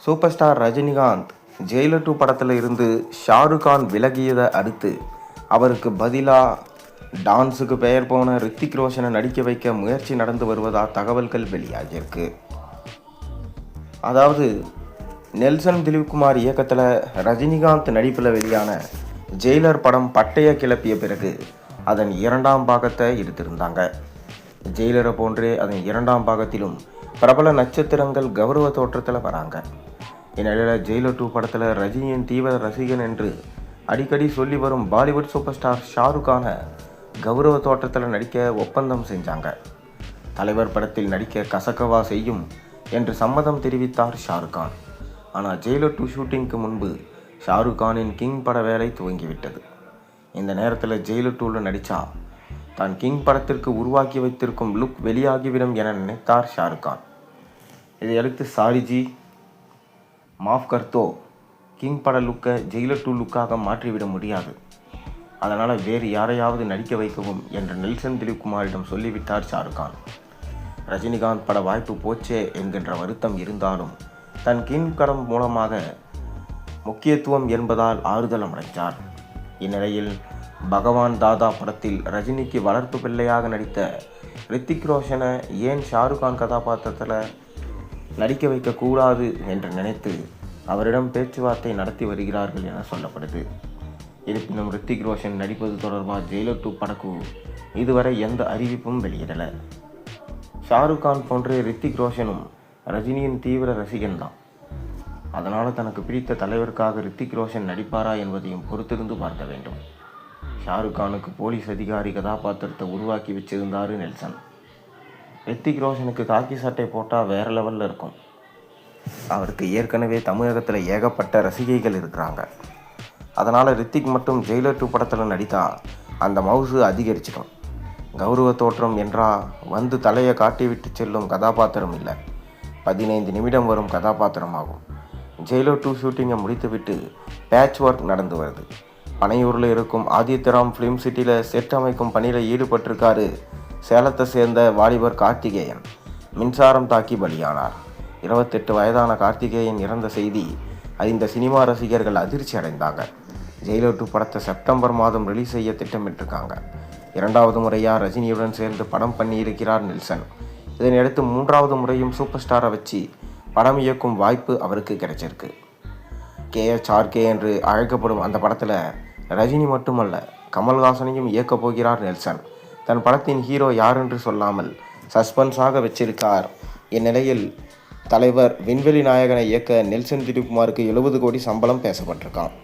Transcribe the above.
Super star Rajinikanth Jailer 2 படத்தில் இருந்து ஷாருக் கான் விலகியதை அடுத்து அவருக்கு பதிலாக டான்ஸுக்கு பெயர் போன ரித்திக் ரோஷனை நடிக்க வைக்க முயற்சி நடந்து வருவதாக தகவல்கள் வெளியாகியிருக்கு. அதாவது நெல்சன் திலீப்குமார் இயக்கத்தில் ரஜினிகாந்த் நடிப்பில் வெளியான ஜெயிலர் படம் பட்டைய கிளப்பிய பிறகு அதன் 2ஆம் பாகத்தை எடுத்திருந்தாங்க. ஜெயிலரை போன்றே அதன் 2ஆம் பாகத்திலும் பிரபல நட்சத்திரங்கள் கௌரவ தோற்றத்தில் வராங்க. இந்நிலையில் ஜெயிலர் 2 படத்தில் ரஜினியின் தீவிர ரசிகன் என்று அடிக்கடி சொல்லி வரும் பாலிவுட் சூப்பர் ஸ்டார் ஷாருக் கானை கௌரவ தோற்றத்தில் நடிக்க ஒப்பந்தம் செஞ்சாங்க. தலைவர் படத்தில் நடிக்க கசக்கவா செய்யும் என்று சம்மதம் தெரிவித்தார் ஷாருக் கான். ஆனால் ஜெயிலர் 2 ஷூட்டிங்க்கு முன்பு ஷாருக் கானின் கிங் பட வேலை துவங்கிவிட்டது. இந்த நேரத்தில் ஜெயிலர் 2ல் நடித்தா தான் கிங் படத்திற்கு உருவாக்கி வைத்திருக்கும் லுக் வெளியாகிவிடும் என நினைத்தார் ஷாருக் கான். இதையடுத்து சாரிஜி மாஃப் கர்தோ, கிங் பட லுக்கை ஜெயிலர் 2 லுக்காக மாற்றிவிட முடியாது, அதனால் வேறு யாரையாவது நடிக்க வைக்கவும் என்று நெல்சன் திலீப்குமாரிடம் சொல்லிவிட்டார் ஷாருக் கான். ரஜினிகாந்த் பட வாய்ப்பு போச்சே என்கின்ற வருத்தம் இருந்தாலும் தன் கிங் படம் மூலமாக முக்கியத்துவம் என்பதால் ஆறுதல் அடைந்தார். இந்நிலையில் பகவான் தாதா படத்தில் ரஜினிக்கு வளர்ப்பு பிள்ளையாக நடித்த ரித்திக் ரோஷனை ஏன் ஷாருக் கான் கதாபாத்திரத்தில் நடிக்க வைக்கக்கூடாது என்று நினைத்து அவரிடம் பேச்சுவார்த்தை நடத்தி வருகிறார்கள் என சொல்லப்படுது. இருப்பினும் ரித்திக் ரோஷன் நடிப்பது தொடர்பாக ஜெயிலர் 2 படக்குழு இதுவரை எந்த அறிவிப்பும் வெளியிடலை. ஷாருக் கான் போன்றே ரித்திக் ரோஷனும் ரஜினியின் தீவிர ரசிகன் தான். அதனால் தனக்கு பிடித்த தலைவருக்காக ரித்திக் ரோஷன் நடிப்பாரா என்பதையும் பொறுத்திருந்து பார்க்க வேண்டும். ஷாருக் கானுக்கு போலீஸ் அதிகாரி கதாபாத்திரத்தை உருவாக்கி வச்சிருந்தாரு நெல்சன். ரித்திக் ரோஷனுக்கு காக்கி சட்டை போட்டால் வேறு லெவலில் இருக்கும். அவருக்கு ஏற்கனவே தமிழகத்தில் ஏகப்பட்ட ரசிகைகள் இருக்கிறாங்க. அதனால் ரித்திக் மட்டும் ஜெயிலர் 2 படத்தில் நடித்தா அந்த மவுசு அதிகரிச்சிடும். கௌரவ தோற்றம் என்றா வந்து தலையை காட்டிவிட்டு செல்லும் கதாபாத்திரம் இல்லை, 15 நிமிடம் வரும் கதாபாத்திரமாகும். ஜெயிலர் 2 ஷூட்டிங்கை முடித்துவிட்டு பேட்ச் ஒர்க் நடந்து வருது. பனையூரில் இருக்கும் ஆதித்யராம் ஃபிலிம் சிட்டியில் செட் அமைக்கும் பணியில் ஈடுபட்டிருக்காரு சேலத்தை சேர்ந்த வாலிபர் கார்த்திகேயன். மின்சாரம் தாக்கி பலியானார். 28 வயதான கார்த்திகேயன் இறந்த செய்தி அறிந்த சினிமா ரசிகர்கள் அதிர்ச்சி அடைந்தாங்க. ஜெயிலர் 2 படத்தை செப்டம்பர் மாதம் ரிலீஸ் செய்ய திட்டமிட்டிருக்காங்க. 2வது முறையாக ரஜினியுடன் சேர்ந்து படம் பண்ணியிருக்கிறார் நெல்சன். இதனையடுத்து 3வது முறையும் சூப்பர் ஸ்டாரை வச்சு படம் இயக்கும் வாய்ப்பு அவருக்கு கிடைச்சிருக்கு. KHRK என்று அழைக்கப்படும் அந்த படத்தில் ரஜினி மட்டுமல்ல, கமல்ஹாசனையும் இயக்கப் போகிறார் நெல்சன். தன் படத்தின் ஹீரோ யார் என்று சொல்லாமல் சஸ்பென்ஸாக வச்சிருக்கார். இந்நிலையில் தலைவர் விண்வெளி நாயகனை இயக்க நெல்சன் திலீப்குமாருக்கு 70 கோடி சம்பளம் பேசப்பட்டிருக்கான்.